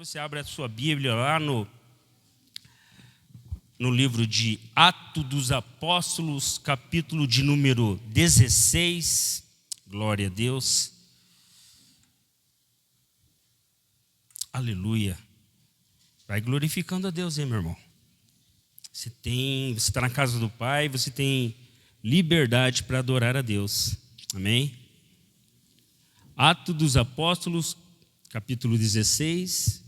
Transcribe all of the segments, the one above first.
você abre a sua Bíblia lá no livro de Atos dos Apóstolos, capítulo de número 16. Glória a Deus. Aleluia. Vai glorificando a Deus, hein, meu irmão? Você está na casa do Pai, você tem liberdade para adorar a Deus. Amém? Atos dos Apóstolos, capítulo 16.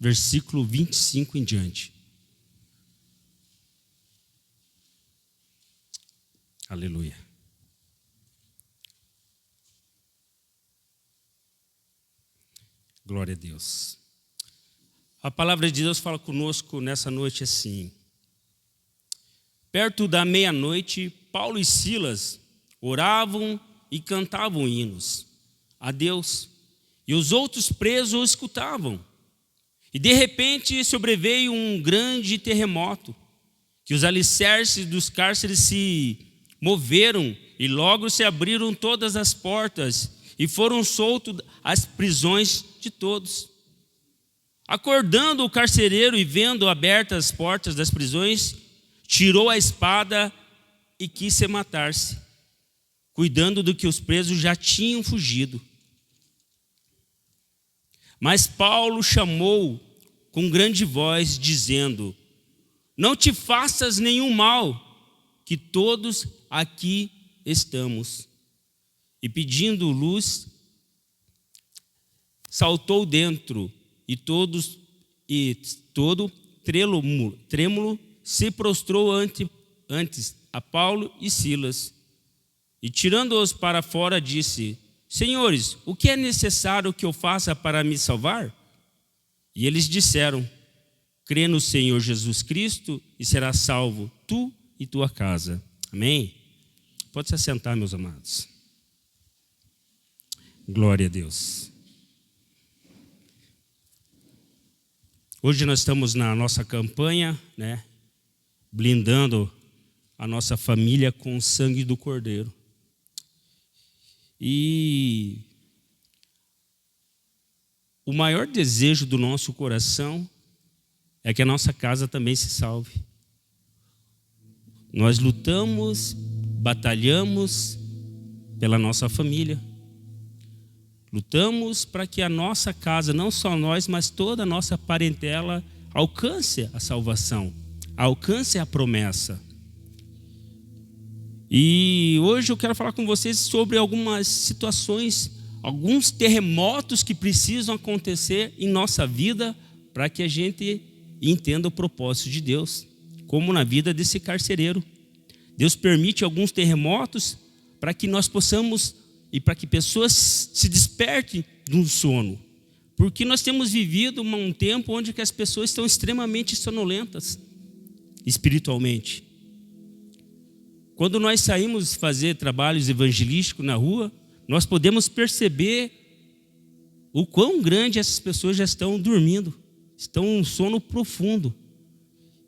Versículo 25 em diante. Aleluia. Glória a Deus. A palavra de Deus fala conosco nessa noite assim. Perto da meia-noite, Paulo e Silas oravam e cantavam hinos a Deus, e os outros presos o escutavam. E de repente sobreveio um grande terremoto, que os alicerces dos cárceres se moveram e logo se abriram todas as portas e foram soltos as prisões de todos. Acordando o carcereiro e vendo abertas as portas das prisões, tirou a espada e quis se matar-se, cuidando do que os presos já tinham fugido. Mas Paulo chamou com grande voz, dizendo: não te faças nenhum mal, que todos aqui estamos. E pedindo luz, saltou dentro, e todo trêmulo se prostrou antes a Paulo e Silas. E tirando-os para fora, disse: senhores, o que é necessário que eu faça para me salvar? E eles disseram: crê no Senhor Jesus Cristo e serás salvo, tu e tua casa. Amém? Pode se assentar, meus amados. Glória a Deus. Hoje nós estamos na nossa campanha, né, blindando a nossa família com o sangue do Cordeiro. E o maior desejo do nosso coração é que a nossa casa também se salve. Nós lutamos, batalhamos pela nossa família. Lutamos para que a nossa casa, não só nós, mas toda a nossa parentela, alcance a salvação, alcance a promessa. E hoje eu quero falar com vocês sobre algumas situações, alguns terremotos que precisam acontecer em nossa vida para que a gente entenda o propósito de Deus, como na vida desse carcereiro. Deus permite alguns terremotos para que nós possamos e para que pessoas se despertem de um sono, porque nós temos vivido um tempo onde que as pessoas estão extremamente sonolentas espiritualmente. Quando nós saímos fazer trabalhos evangelísticos na rua, nós podemos perceber o quão grande essas pessoas já estão dormindo, estão em um sono profundo.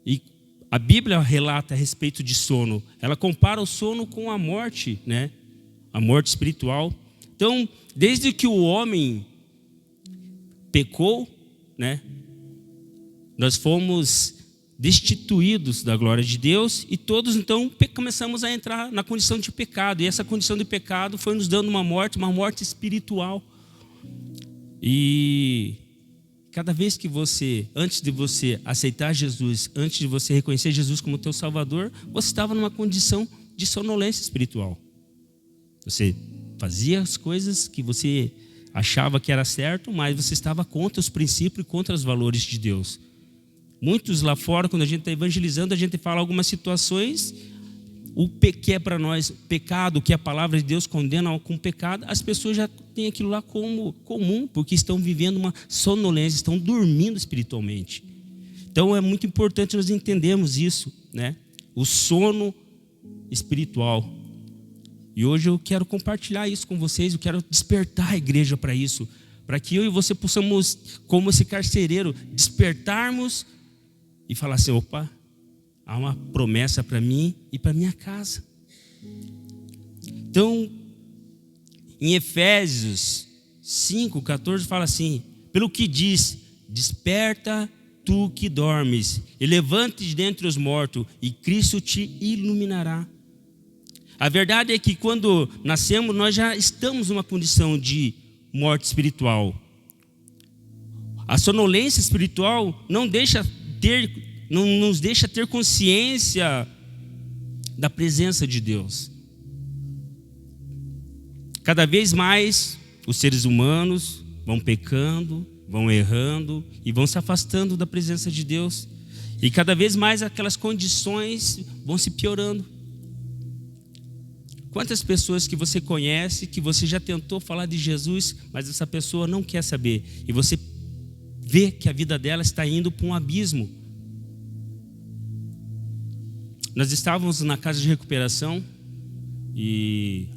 E a Bíblia relata a respeito de sono. Ela compara o sono com a morte, né? A morte espiritual. Então, desde que o homem pecou, né, nós fomos destituídos da glória de Deus e todos então começamos a entrar na condição de pecado. E essa condição de pecado foi nos dando uma morte espiritual. E cada vez que você, antes de você aceitar Jesus, antes de você reconhecer Jesus como teu Salvador, você estava numa condição de sonolência espiritual. Você fazia as coisas que você achava que era certo, mas você estava contra os princípios e contra os valores de Deus. Muitos lá fora, quando a gente está evangelizando, a gente fala algumas situações, o que é para nós pecado, o que a palavra de Deus condena como pecado, as pessoas já têm aquilo lá como comum, porque estão vivendo uma sonolência, estão dormindo espiritualmente. Então é muito importante nós entendermos isso, né? O sono espiritual. E hoje eu quero compartilhar isso com vocês, eu quero despertar a igreja para isso, para que eu e você possamos, como esse carcereiro, despertarmos e falar assim: opa, há uma promessa para mim e para minha casa. Então, Em Efésios 5:14 fala assim: pelo que diz, desperta tu que dormes, e levante-te dentre os mortos, e Cristo te iluminará. A verdade é que quando nascemos, nós já estamos numa condição de morte espiritual. A sonolência espiritual não nos deixa ter consciência da presença de Deus. Cada vez mais os seres humanos vão pecando, vão errando e vão se afastando da presença de Deus. E cada vez mais aquelas condições vão se piorando. Quantas pessoas que você conhece, que você já tentou falar de Jesus, mas essa pessoa não quer saber. E você vê que a vida dela está indo para um abismo. Nós estávamos na casa de recuperação e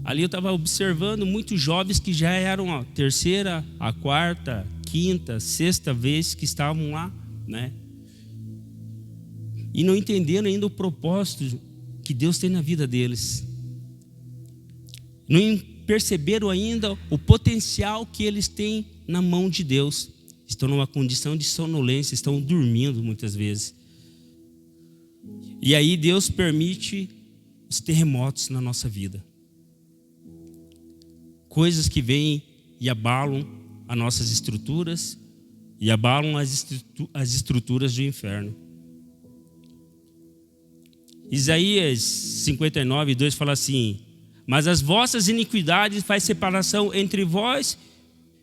ali eu estava observando muitos jovens que já eram a terceira, a quarta, quinta, sexta vez que estavam lá, né? E não entenderam ainda o propósito que Deus tem na vida deles. Não perceberam ainda o potencial que eles têm na mão de Deus. Estão numa condição de sonolência, estão dormindo muitas vezes. E aí Deus permite os terremotos na nossa vida. Coisas que vêm e abalam as nossas estruturas e abalam as estruturas do inferno. Isaías 59:2 fala assim: mas as vossas iniquidades faz separação entre vós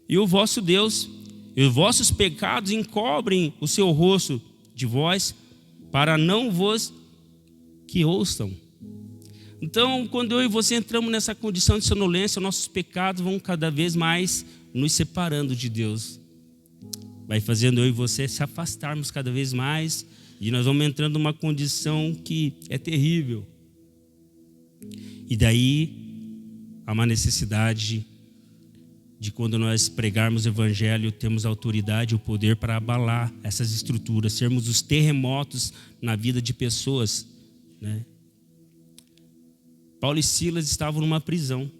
e o vosso Deus, e os vossos pecados encobrem o seu rosto de vós, para não vos que ouçam. Então, quando eu e você entramos nessa condição de sonolência, nossos pecados vão cada vez mais nos separando de Deus. Vai fazendo eu e você se afastarmos cada vez mais, e nós vamos entrando numa condição que é terrível. E daí há uma necessidade de, quando nós pregarmos o evangelho, temos a autoridade e o poder para abalar essas estruturas, sermos os terremotos na vida de pessoas, né? Paulo e Silas estavam numa prisão.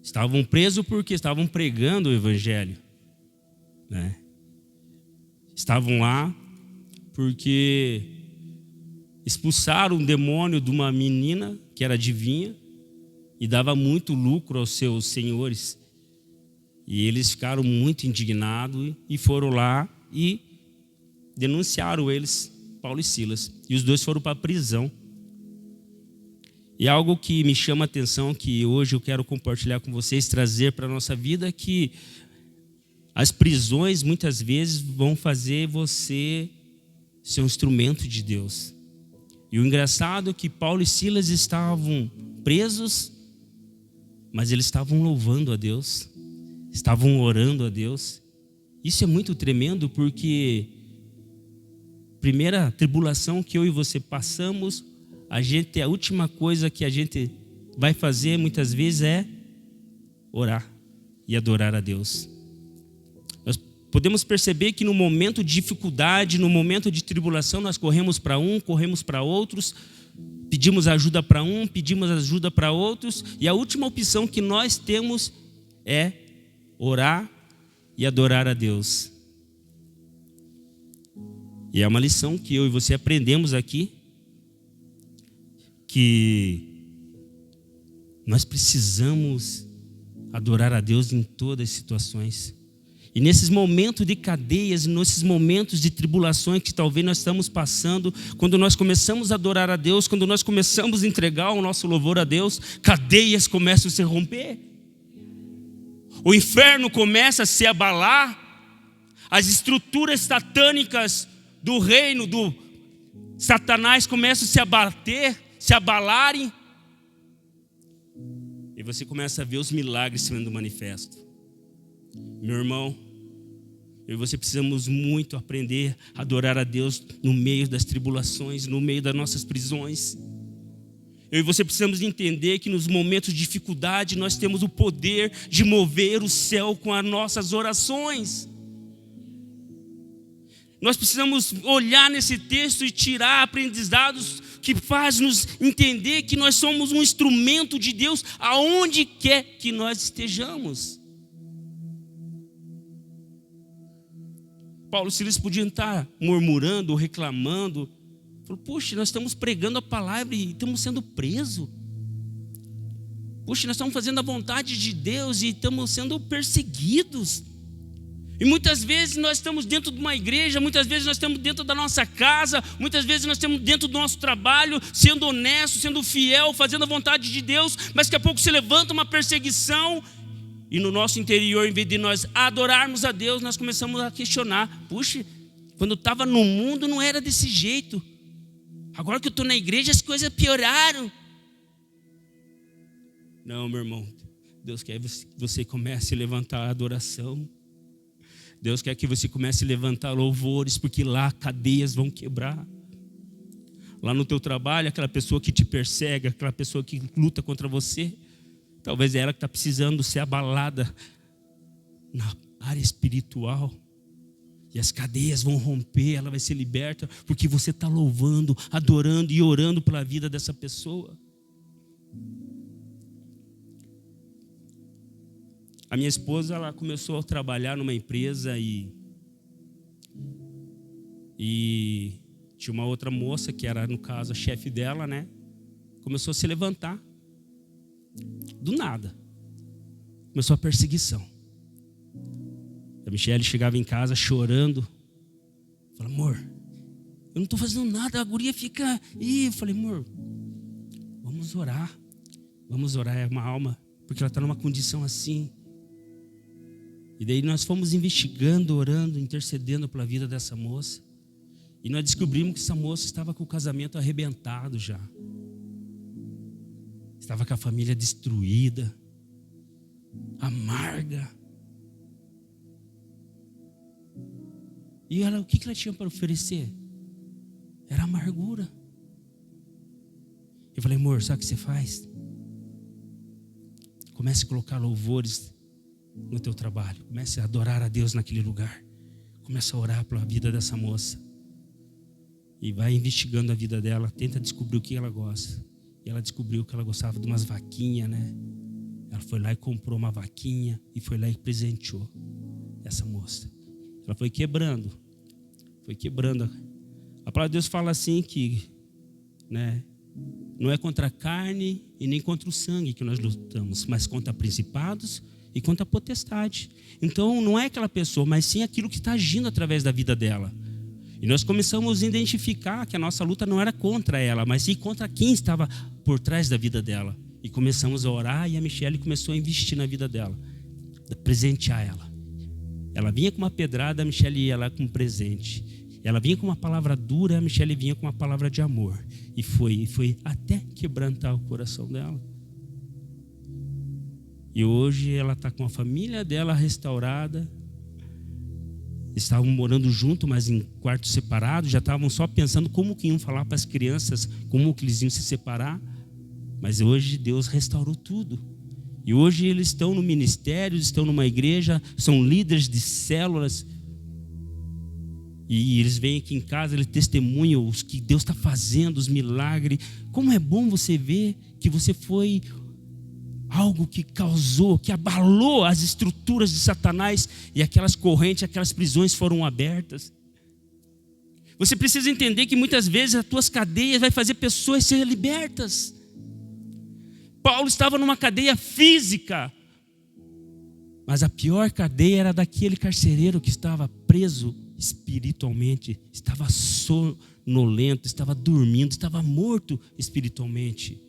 Estavam presos porque estavam pregando o evangelho, né? Estavam lá porque expulsaram um demônio de uma menina que era adivinha e dava muito lucro aos seus senhores. E eles ficaram muito indignados e foram lá e denunciaram eles, Paulo e Silas. E os dois foram para a prisão. E algo que me chama a atenção, que hoje eu quero compartilhar com vocês, trazer para a nossa vida, é que as prisões muitas vezes vão fazer você ser um instrumento de Deus. E o engraçado é que Paulo e Silas estavam presos, mas eles estavam louvando a Deus, estavam orando a Deus. Isso é muito tremendo, porque primeira tribulação que eu e você passamos, a última coisa que a gente vai fazer muitas vezes é orar e adorar a Deus. Nós podemos perceber que no momento de dificuldade, no momento de tribulação, nós corremos para um, corremos para outros, pedimos ajuda para um, pedimos ajuda para outros, e a última opção que nós temos é orar e adorar a Deus. E é uma lição que eu e você aprendemos aqui, que nós precisamos adorar a Deus em todas as situações. E nesses momentos de cadeias, nesses momentos de tribulações que talvez nós estamos passando, quando nós começamos a adorar a Deus, quando nós começamos a entregar o nosso louvor a Deus, cadeias começam a se romper. O inferno começa a se abalar, as estruturas satânicas do reino do Satanás começam a se abater, se abalarem, e você começa a ver os milagres sendo manifestos. Meu irmão, eu e você precisamos muito aprender a adorar a Deus no meio das tribulações, no meio das nossas prisões. Eu e você precisamos entender que nos momentos de dificuldade nós temos o poder de mover o céu com as nossas orações. Nós precisamos olhar nesse texto e tirar aprendizados que faz nos entender que nós somos um instrumento de Deus aonde quer que nós estejamos. Paulo e Silas podiam estar murmurando ou reclamando. Falou, poxa, nós estamos pregando a palavra e estamos sendo presos. Poxa, nós estamos fazendo a vontade de Deus e estamos sendo perseguidos. E muitas vezes nós estamos dentro de uma igreja, muitas vezes nós estamos dentro da nossa casa, muitas vezes nós estamos dentro do nosso trabalho, sendo honesto, sendo fiel, fazendo a vontade de Deus, mas daqui a pouco se levanta uma perseguição. E no nosso interior, em vez de nós adorarmos a Deus, nós começamos a questionar. Puxa, quando eu estava no mundo não era desse jeito. Agora que eu estou na igreja as coisas pioraram. Não, meu irmão. Deus quer que você comece a levantar a adoração. Deus quer que você comece a levantar louvores, porque lá cadeias vão quebrar. Lá no teu trabalho, aquela pessoa que te persegue, aquela pessoa que luta contra você, talvez é ela que está precisando ser abalada na área espiritual. E as cadeias vão romper, ela vai ser liberta, porque você está louvando, adorando e orando pela vida dessa pessoa. A minha esposa, ela começou a trabalhar numa empresa e tinha uma outra moça, que era, no caso, a chefe dela, né? Começou a se levantar. Do nada. Começou a perseguição. A Michele chegava em casa chorando. Falei, amor, eu não estou fazendo nada, a guria fica... Eu falei, amor, vamos orar. Vamos orar, é uma alma, porque ela está numa condição assim. E daí nós fomos investigando, orando, intercedendo pela vida dessa moça. E nós descobrimos que essa moça estava com o casamento arrebentado já. Estava com a família destruída, amarga. E ela, o que ela tinha para oferecer? Era amargura. Eu falei, amor, sabe o que você faz? Comece a colocar louvores no teu trabalho. Comece a adorar a Deus naquele lugar. Comece a orar pela vida dessa moça. E vai investigando a vida dela. Tenta descobrir o que ela gosta. E ela descobriu que ela gostava de umas vaquinhas, né? Ela foi lá e comprou uma vaquinha. E foi lá e presenteou essa moça. Ela foi quebrando. Foi quebrando. A palavra de Deus fala assim que, né, não é contra a carne e nem contra o sangue que nós lutamos, mas contra principados e contra a potestade. Então não é aquela pessoa, mas sim aquilo que está agindo através da vida dela. E nós começamos a identificar que a nossa luta não era contra ela, mas sim contra quem estava por trás da vida dela. E começamos a orar e a Michele começou a investir na vida dela, a presentear ela. Ela vinha com uma pedrada, a Michele ia lá com um presente. Ela vinha com uma palavra dura, a Michele vinha com uma palavra de amor. E foi até quebrantar o coração dela. E hoje ela está com a família dela restaurada. Estavam morando junto, mas em quartos separados. Já estavam só pensando como que iam falar para as crianças, como que eles iam se separar. Mas hoje Deus restaurou tudo. E hoje eles estão no ministério, estão numa igreja, são líderes de células. E eles vêm aqui em casa, eles testemunham o que Deus está fazendo, os milagres. Como é bom você ver que você foi algo que causou, que abalou as estruturas de Satanás. E aquelas correntes, aquelas prisões foram abertas. Você precisa entender que muitas vezes as tuas cadeias vai fazer pessoas serem libertas. Paulo estava numa cadeia física. Mas a pior cadeia era daquele carcereiro que estava preso espiritualmente, estava sonolento, estava dormindo, estava morto espiritualmente.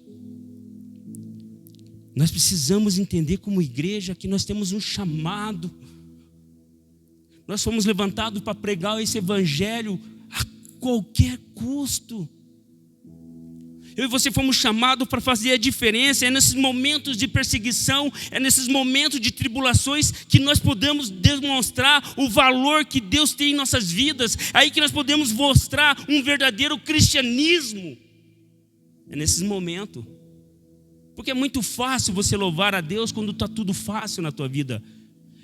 Nós precisamos entender como igreja que nós temos um chamado. Nós fomos levantados para pregar esse evangelho a qualquer custo. Eu e você fomos chamados para fazer a diferença. É nesses momentos de perseguição, é nesses momentos de tribulações que nós podemos demonstrar o valor que Deus tem em nossas vidas. É aí que nós podemos mostrar um verdadeiro cristianismo. É nesses momentos. Porque é muito fácil você louvar a Deus quando está tudo fácil na tua vida.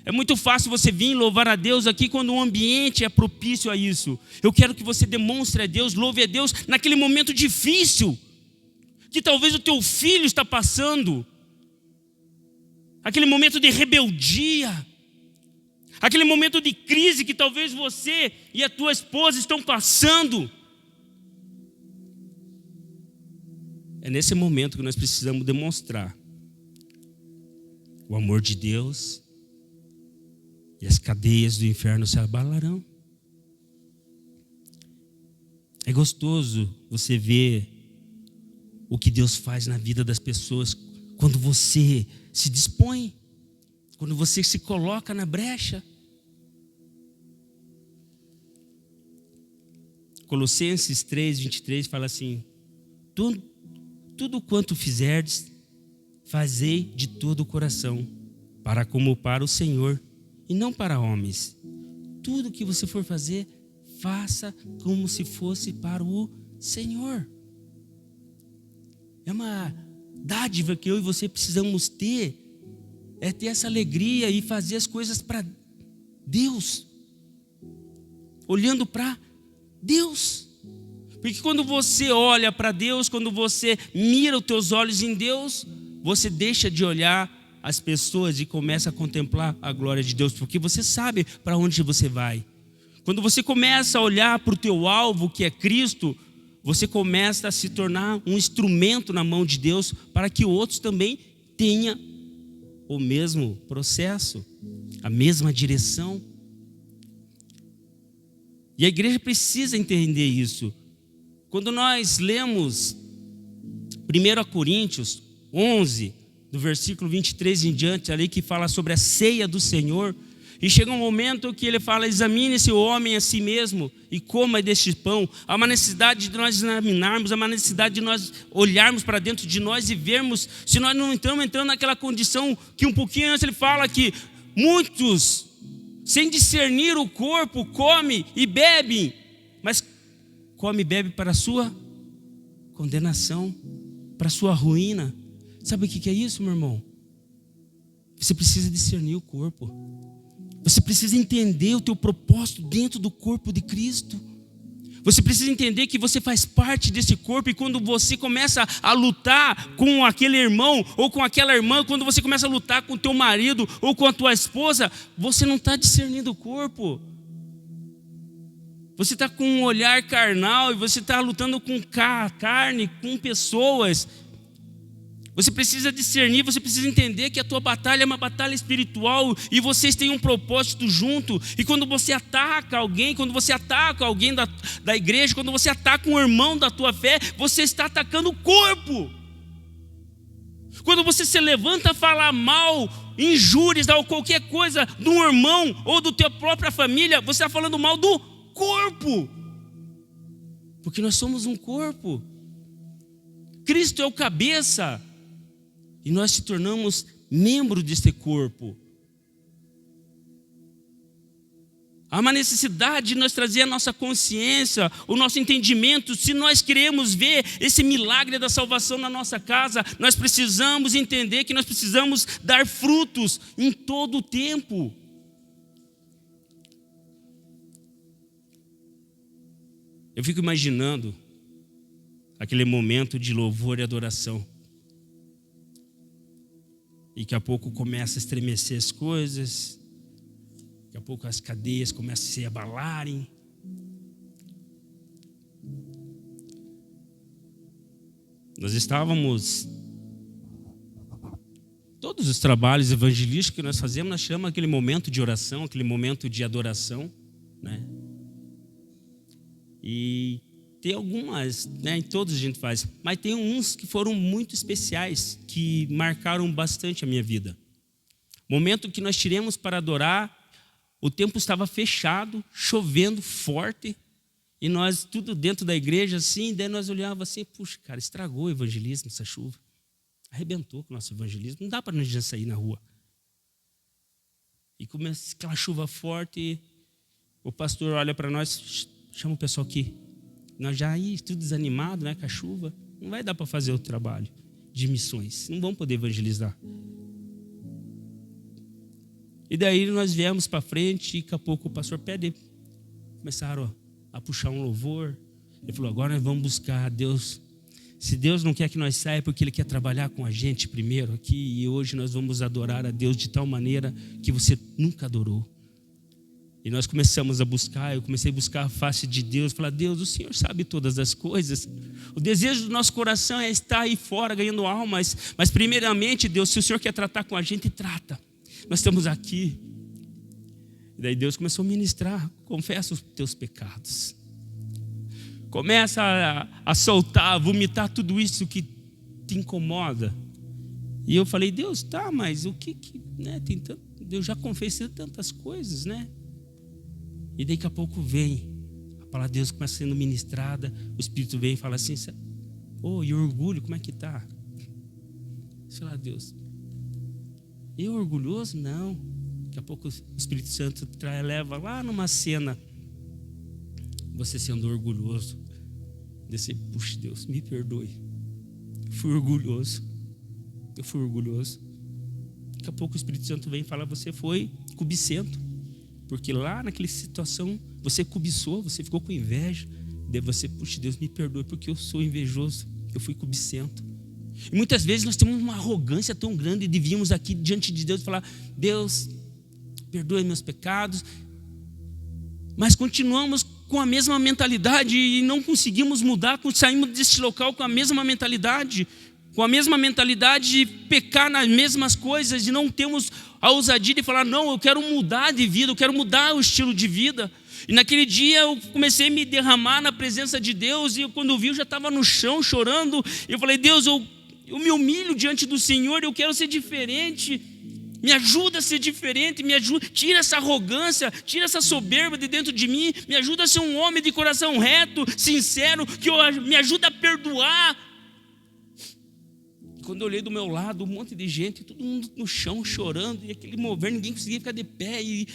É muito fácil você vir louvar a Deus aqui quando o ambiente é propício a isso. Eu quero que você demonstre a Deus, louve a Deus naquele momento difícil que talvez o teu filho está passando. Aquele momento de rebeldia, aquele momento de crise que talvez você e a tua esposa estão passando. É nesse momento que nós precisamos demonstrar o amor de Deus, e as cadeias do inferno se abalarão. É gostoso você ver o que Deus faz na vida das pessoas quando você se dispõe, quando você se coloca na brecha. Colossenses 3:23 fala assim: tudo quanto fizerdes, fazei de todo o coração, como para o Senhor e não para homens. Tudo que você for fazer, faça como se fosse para o Senhor. É uma dádiva que eu e você precisamos ter, é ter essa alegria e fazer as coisas para Deus, olhando para Deus. Porque quando você olha para Deus, quando você mira os teus olhos em Deus, você deixa de olhar as pessoas e começa a contemplar a glória de Deus, porque você sabe para onde você vai. Quando você começa a olhar para o teu alvo, que é Cristo, você começa a se tornar um instrumento na mão de Deus para que outros também tenham o mesmo processo, a mesma direção. E a igreja precisa entender isso. Quando nós lemos 1 Coríntios 11, do versículo 23 em diante, ali que fala sobre a ceia do Senhor, e chega um momento que ele fala: examine-se o homem a si mesmo e coma deste pão. Há uma necessidade de nós examinarmos, há uma necessidade de nós olharmos para dentro de nós e vermos se nós não estamos entrando naquela condição que um pouquinho antes ele fala que muitos, sem discernir o corpo, come e bebem, mas come e bebe para a sua condenação, para a sua ruína. Sabe o que é isso, meu irmão? Você precisa discernir o corpo. Você precisa entender o teu propósito dentro do corpo de Cristo. Você precisa entender que você faz parte desse corpo. E quando você começa a lutar com aquele irmão ou com aquela irmã, quando você começa a lutar com o teu marido ou com a tua esposa, você não está discernindo o corpo. Você está com um olhar carnal e você está lutando com carne, com pessoas. Você precisa discernir, você precisa entender que a tua batalha é uma batalha espiritual e vocês têm um propósito junto. E quando você ataca alguém, da igreja, quando você ataca um irmão da tua fé, você está atacando o corpo. Quando você se levanta a falar mal, injúrias ou qualquer coisa de um irmão ou da tua própria família, você está falando mal do corpo. Porque nós somos um corpo. Cristo é o cabeça. E nós se tornamos membro desse corpo. Há uma necessidade de nós trazer a nossa consciência, o nosso entendimento. Se nós queremos ver esse milagre da salvação na nossa casa, nós precisamos entender que nós precisamos dar frutos em todo o tempo. Eu fico imaginando aquele momento de louvor e adoração. E daqui a pouco começa a estremecer as coisas. Daqui a pouco as cadeias começam a se abalarem. Nós estávamos... Todos os trabalhos evangelísticos que nós fazemos, nós chamamos aquele momento de oração, aquele momento de adoração, né? E tem algumas, né, em todos a gente faz, mas tem uns que foram muito especiais, que marcaram bastante a minha vida. Momento que nós tiremos para adorar, o tempo estava fechado, chovendo forte, e nós tudo dentro da igreja assim, daí nós olhávamos assim: puxa, cara, estragou o evangelismo essa chuva, arrebentou com o nosso evangelismo, não dá para nós já sair na rua. E começa aquela chuva forte, e o pastor olha para nós: chama o pessoal aqui. Nós já aí, tudo desanimado, né, com a chuva, não vai dar para fazer o trabalho de missões, não vamos poder evangelizar. E daí nós viemos para frente e daqui a pouco o pastor pede, começaram a puxar um louvor. Ele falou, agora nós vamos buscar a Deus. Se Deus não quer que nós saia, é porque Ele quer trabalhar com a gente primeiro aqui. E hoje nós vamos adorar a Deus de tal maneira que você nunca adorou. E nós começamos a buscar, eu comecei a buscar a face de Deus. Falar, Deus, o Senhor sabe todas as coisas. O desejo do nosso coração é estar aí fora ganhando almas. Mas primeiramente, Deus, se o Senhor quer tratar com a gente, trata. Nós estamos aqui. E daí Deus começou a ministrar. Confessa os teus pecados. Começa a soltar, a vomitar tudo isso que te incomoda. E eu falei, Deus, tá, mas o que né, tem tanto, eu já confessei tantas coisas, né? E daqui a pouco vem, a palavra de Deus começa sendo ministrada, o Espírito vem e fala assim, e o orgulho, como é que tá? Sei lá, Deus, eu orgulhoso? Não. Daqui a pouco o Espírito Santo leva lá numa cena, você sendo orgulhoso. Desse, puxa, Deus, me perdoe. Eu fui orgulhoso. Daqui a pouco o Espírito Santo vem e fala, você foi cobicento. Porque lá naquela situação, você cobiçou, você ficou com inveja. Daí você, puxa, Deus, me perdoe, porque eu sou invejoso. Eu fui cobicento. E muitas vezes nós temos uma arrogância tão grande de virmos aqui diante de Deus e falar, Deus, perdoe meus pecados. Mas continuamos com a mesma mentalidade e não conseguimos mudar, saímos desse local com a mesma mentalidade de pecar nas mesmas coisas, e não temos a ousadia de falar, não, eu quero mudar de vida, eu quero mudar o estilo de vida. E naquele dia eu comecei a me derramar na presença de Deus, e quando eu vi, eu já estava no chão chorando. Eu falei, Deus, eu me humilho diante do Senhor, eu quero ser diferente. Me ajuda a ser diferente, me ajuda, tira essa arrogância, tira essa soberba de dentro de mim, me ajuda a ser um homem de coração reto, sincero, me ajuda a perdoar. Quando eu olhei do meu lado, um monte de gente, todo mundo no chão chorando, e aquele mover, ninguém conseguia ficar de pé, e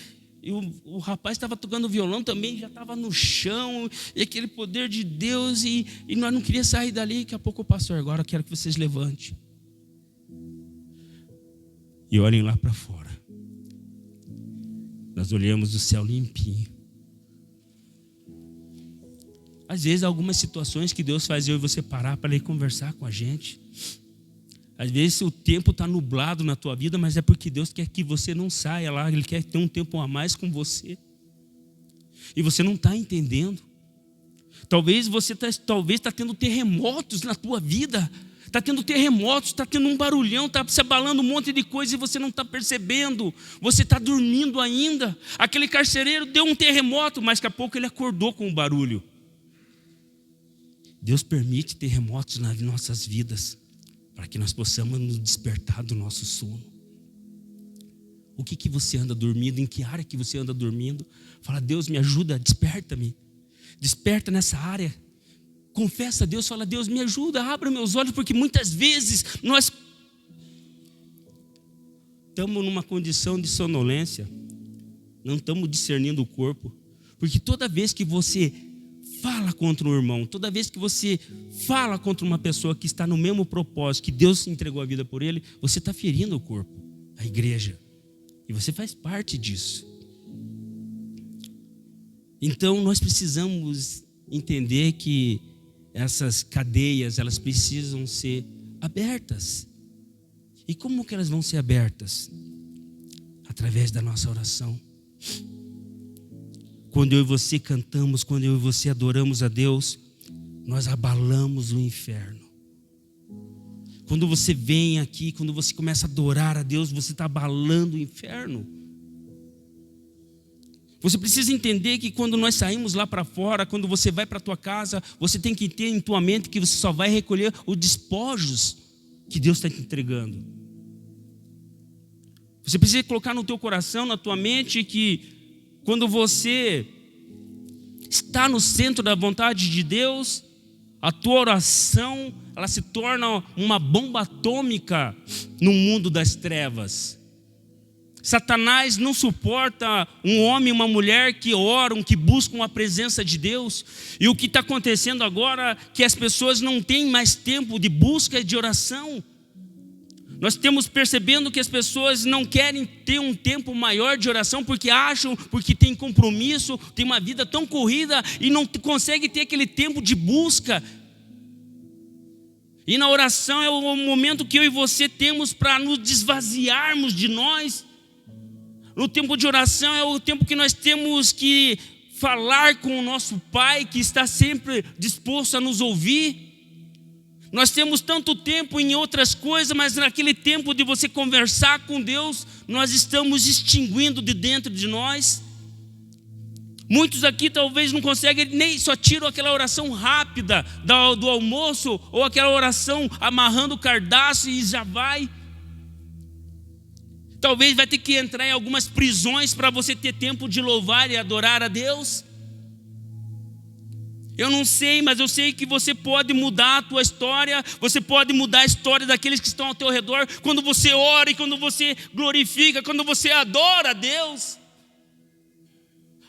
o rapaz estava tocando violão também, já estava no chão, e aquele poder de Deus, e nós não queríamos sair dali. Daqui a pouco o pastor, agora eu quero que vocês levantem. E olhem lá para fora. Nós olhamos o céu limpinho. Às vezes, algumas situações que Deus faz eu e você parar para ir conversar com a gente. Às vezes o tempo está nublado na tua vida, mas é porque Deus quer que você não saia lá. Ele quer ter um tempo a mais com você. E você não está entendendo. Talvez você está tendo terremotos na tua vida. Está tendo terremotos, está tendo um barulhão, está se abalando um monte de coisa e você não está percebendo. Você está dormindo ainda. Aquele carcereiro deu um terremoto, mas daqui a pouco ele acordou com o barulho. Deus permite terremotos nas nossas vidas para que nós possamos nos despertar do nosso sono. O que você anda dormindo? Em que área que você anda dormindo? Fala, Deus, me ajuda, desperta-me. Desperta nessa área. Confessa a Deus, fala, Deus, me ajuda, abra meus olhos, porque muitas vezes nós estamos numa condição de sonolência, não estamos discernindo o corpo, porque toda vez que você fala contra um irmão, toda vez que você fala contra uma pessoa que está no mesmo propósito, que Deus entregou a vida por ele, você está ferindo o corpo, a igreja, e você faz parte disso. Então nós precisamos entender que essas cadeias, elas precisam ser abertas. E como que elas vão ser abertas? Através da nossa oração. Quando eu e você cantamos, quando eu e você adoramos a Deus, nós abalamos o inferno. Quando você vem aqui, quando você começa a adorar a Deus, você está abalando o inferno. Você precisa entender que quando nós saímos lá para fora, quando você vai para a tua casa, você tem que ter em tua mente que você só vai recolher os despojos que Deus está te entregando. Você precisa colocar no teu coração, na tua mente, que quando você está no centro da vontade de Deus, a tua oração, ela se torna uma bomba atômica no mundo das trevas. Satanás não suporta um homem e uma mulher que oram, que buscam a presença de Deus. E o que está acontecendo agora é que as pessoas não têm mais tempo de busca e de oração. Nós temos percebendo que as pessoas não querem ter um tempo maior de oração porque tem compromisso, tem uma vida tão corrida e não consegue ter aquele tempo de busca. E na oração é o momento que eu e você temos para nos desvaziarmos de nós. No tempo de oração é o tempo que nós temos que falar com o nosso Pai, que está sempre disposto a nos ouvir. Nós temos tanto tempo em outras coisas, mas naquele tempo de você conversar com Deus, nós estamos extinguindo de dentro de nós. Muitos aqui talvez não conseguem, nem só tiram aquela oração rápida do almoço, ou aquela oração amarrando o cardápio e já vai. Talvez vai ter que entrar em algumas prisões para você ter tempo de louvar e adorar a Deus. Eu não sei, mas eu sei que você pode mudar a tua história, você pode mudar a história daqueles que estão ao teu redor, quando você ora e quando você glorifica, quando você adora a Deus.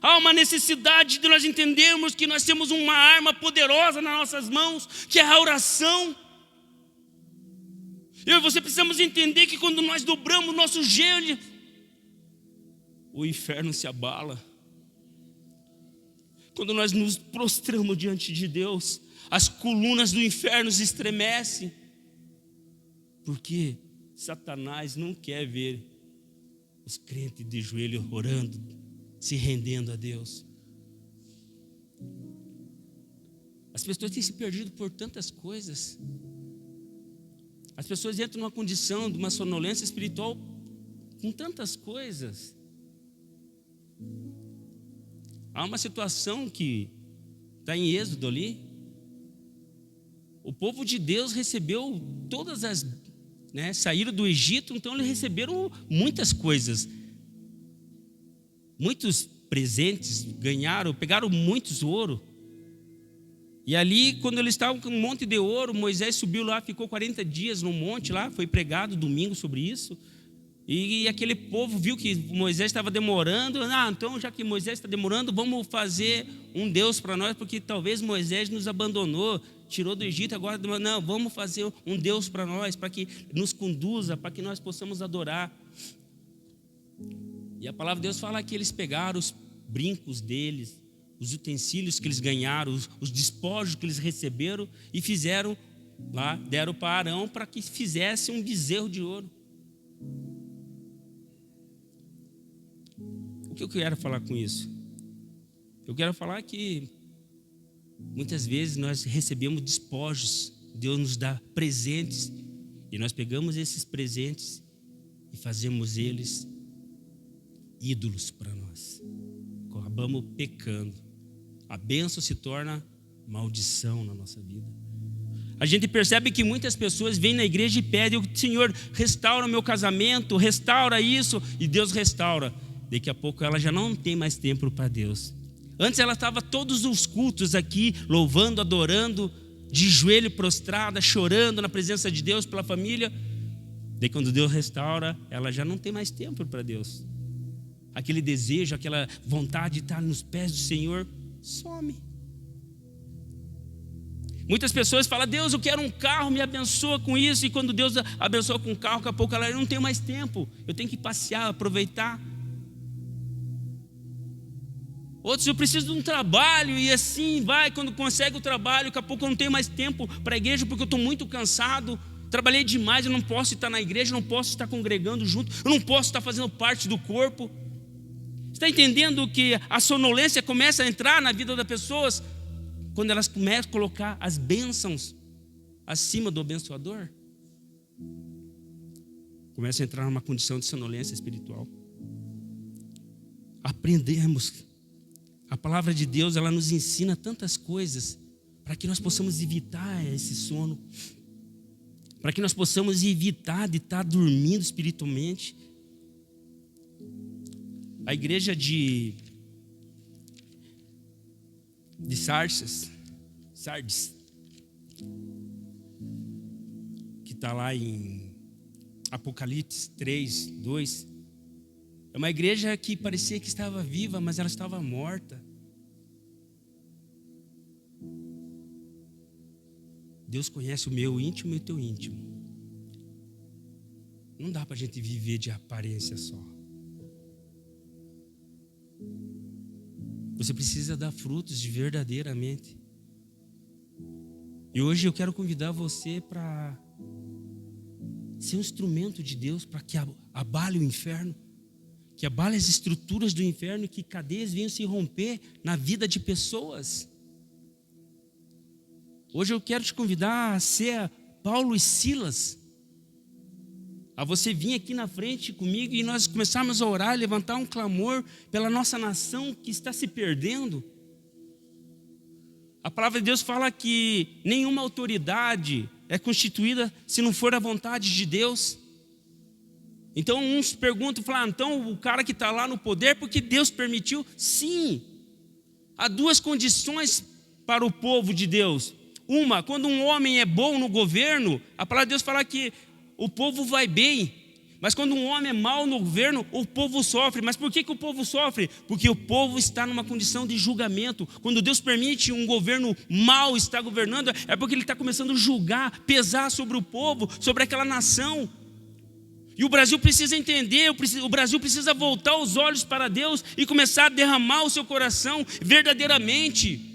Há uma necessidade de nós entendermos que nós temos uma arma poderosa nas nossas mãos, que é a oração. Eu e você precisamos entender que quando nós dobramos nosso joelho, o inferno se abala. Quando nós nos prostramos diante de Deus, as colunas do inferno se estremecem. Porque Satanás não quer ver os crentes de joelho orando, se rendendo a Deus. As pessoas têm se perdido por tantas coisas. As pessoas entram numa condição de uma sonolência espiritual com tantas coisas. Há uma situação que está em Êxodo ali. O povo de Deus recebeu todas as... saíram do Egito, então eles receberam muitas coisas. Muitos presentes, pegaram muitos ouro. E ali, quando eles estavam com um monte de ouro, Moisés subiu lá, ficou 40 dias no monte lá, foi pregado domingo sobre isso. E aquele povo viu que Moisés estava demorando. Então já que Moisés está demorando, vamos fazer um Deus para nós, porque talvez Moisés nos abandonou, tirou do Egito, agora não, vamos fazer um Deus para nós, para que nos conduza, para que nós possamos adorar. E a palavra de Deus fala que eles pegaram os brincos deles, os utensílios que eles ganharam, os despojos que eles receberam e fizeram lá, deram para Arão para que fizesse um bezerro de ouro. O que eu quero falar com isso? Eu quero falar que muitas vezes nós recebemos despojos, Deus nos dá presentes, e nós pegamos esses presentes e fazemos eles ídolos para nós. Acabamos pecando. A bênção se torna maldição na nossa vida. A gente percebe que muitas pessoas vêm na igreja e pedem: Senhor, restaura o meu casamento, restaura isso, e Deus restaura. Daqui a pouco ela já não tem mais tempo para Deus. Antes ela estava todos os cultos aqui, louvando, adorando, de joelho prostrada, chorando na presença de Deus pela família. Daí quando Deus restaura, ela já não tem mais tempo para Deus. Aquele desejo, aquela vontade de estar nos pés do Senhor, some. Muitas pessoas falam: Deus, eu quero um carro, me abençoa com isso. E quando Deus abençoa com um carro, daqui a pouco ela não tem mais tempo. Eu tenho que passear, aproveitar. Outros: eu preciso de um trabalho, e assim vai. Quando consegue o trabalho, daqui a pouco eu não tenho mais tempo para a igreja, porque eu estou muito cansado. Trabalhei demais, eu não posso estar na igreja, eu não posso estar congregando junto, eu não posso estar fazendo parte do corpo. Está entendendo que a sonolência começa a entrar na vida das pessoas quando elas começam a colocar as bênçãos acima do abençoador? Começa a entrar numa condição de sonolência espiritual. Aprendemos. A palavra de Deus, ela nos ensina tantas coisas para que nós possamos evitar esse sono, para que nós possamos evitar de estar dormindo espiritualmente. A igreja de Sardes, que está lá em Apocalipse 3, 2, é uma igreja que parecia que estava viva, mas ela estava morta. Deus conhece o meu íntimo e o teu íntimo. Não dá para a gente viver de aparência só. Você precisa dar frutos de verdadeiramente. E hoje eu quero convidar você para ser um instrumento de Deus para que abale o inferno, que abale as estruturas do inferno e que cadeias venham se romper na vida de pessoas. Hoje eu quero te convidar a ser Paulo e Silas, a você vir aqui na frente comigo e nós começarmos a orar, levantar um clamor pela nossa nação que está se perdendo. A palavra de Deus fala que nenhuma autoridade é constituída se não for a vontade de Deus. Então uns perguntam, falam, então o cara que está lá no poder, porque Deus permitiu? Sim, há duas condições para o povo de Deus. Uma, quando um homem é bom no governo, a palavra de Deus fala que o povo vai bem. Mas quando um homem é mau no governo, o povo sofre. Mas por que o povo sofre? Porque o povo está numa condição de julgamento. Quando Deus permite um governo mau estar governando, é porque Ele está começando a julgar, pesar sobre o povo, sobre aquela nação. E o Brasil precisa entender, o Brasil precisa voltar os olhos para Deus e começar a derramar o seu coração verdadeiramente.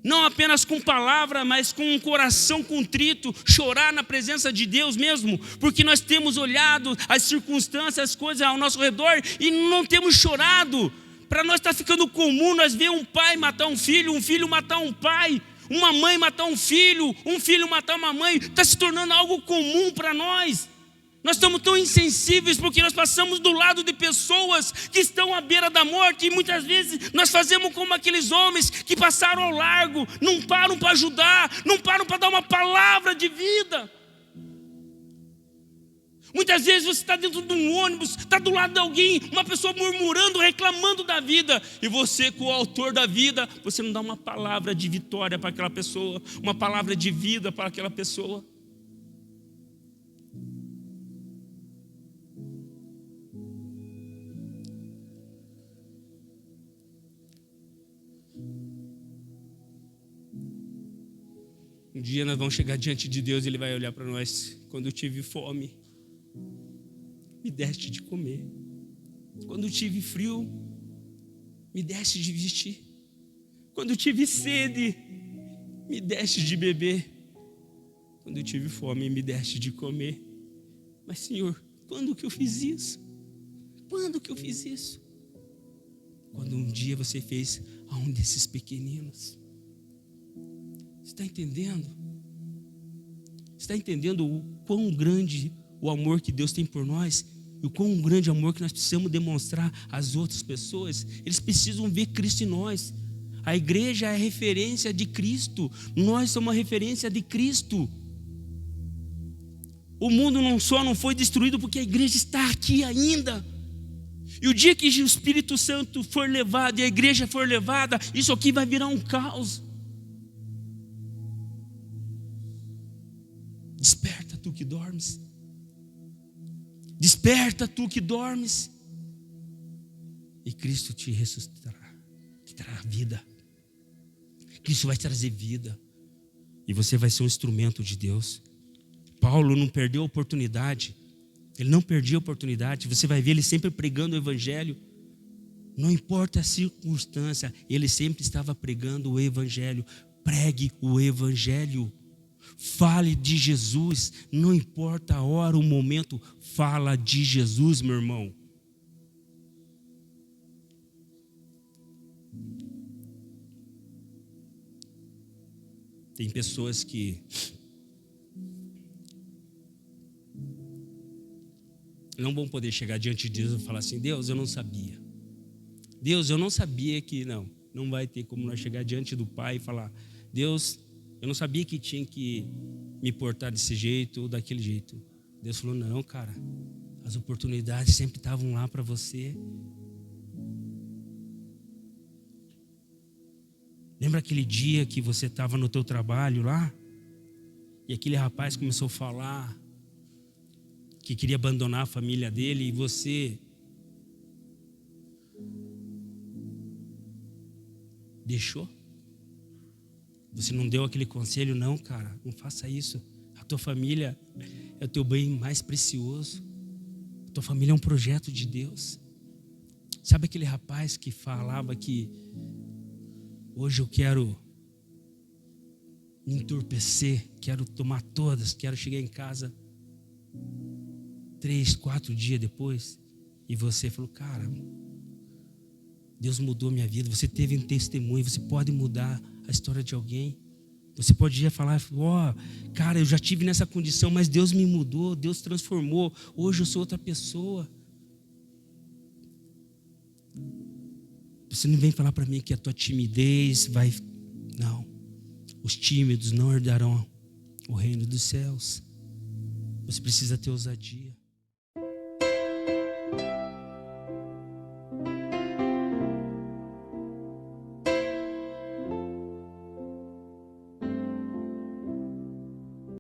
Não apenas com palavra, mas com um coração contrito, chorar na presença de Deus mesmo, porque nós temos olhado as circunstâncias, as coisas ao nosso redor e não temos chorado. Para nós está ficando comum nós ver um pai matar um filho matar um pai, uma mãe matar um filho matar uma mãe, está se tornando algo comum para nós. Nós estamos tão insensíveis porque nós passamos do lado de pessoas que estão à beira da morte e muitas vezes nós fazemos como aqueles homens que passaram ao largo, não param para ajudar, não param para dar uma palavra de vida. Muitas vezes você está dentro de um ônibus, está do lado de alguém, uma pessoa murmurando, reclamando da vida, e você, com o autor da vida, você não dá uma palavra de vitória para aquela pessoa, uma palavra de vida para aquela pessoa. Um dia nós vamos chegar diante de Deus e Ele vai olhar para nós. Quando eu tive fome, me deste de comer. Quando eu tive frio, me deste de vestir. Quando eu tive sede, me deste de beber. Quando eu tive fome, me deste de comer. Mas Senhor, quando que eu fiz isso? Quando que eu fiz isso? Quando um dia você fez a um desses pequeninos. Você está entendendo? Você está entendendo o quão grande o amor que Deus tem por nós? E o quão grande amor que nós precisamos demonstrar às outras pessoas? Eles precisam ver Cristo em nós. A igreja é a referência de Cristo. Nós somos a referência de Cristo. O mundo não foi destruído porque a igreja está aqui ainda. E o dia que o Espírito Santo for levado e a igreja for levada, isso aqui vai virar um caos. Desperta tu que dormes. Desperta tu que dormes. E Cristo te ressuscitará, te trará vida. Cristo vai trazer vida. E você vai ser um instrumento de Deus. Paulo não perdeu a oportunidade. Ele não perdia a oportunidade. Você vai ver ele sempre pregando o evangelho. Não importa a circunstância, ele sempre estava pregando o evangelho. Pregue o evangelho. Fale de Jesus, não importa a hora, o momento, fala de Jesus, meu irmão. Tem pessoas que não vão poder chegar diante de Deus e falar assim: Deus, eu não sabia. Deus, eu não sabia que não vai ter como nós chegar diante do Pai e falar: Deus, eu não sabia que tinha que me portar desse jeito ou daquele jeito. Deus falou: não, cara, as oportunidades sempre estavam lá para você. Lembra aquele dia que você estava no teu trabalho lá? E aquele rapaz começou a falar que queria abandonar a família dele e você deixou? Você não deu aquele conselho? Não, cara, não faça isso. A tua família é o teu bem mais precioso. Tua família é um projeto de Deus. Sabe aquele rapaz que falava que hoje eu quero me entorpecer, quero tomar todas, quero chegar em casa 3, 4 dias depois, e você falou, cara, Deus mudou minha vida, você teve um testemunho, você pode mudar a história de alguém. Você podia falar, cara, eu já tive nessa condição, mas Deus me mudou, Deus transformou, hoje eu sou outra pessoa. Você não vem falar para mim que a tua timidez vai... Não, os tímidos não herdarão o reino dos céus. Você precisa ter ousadia.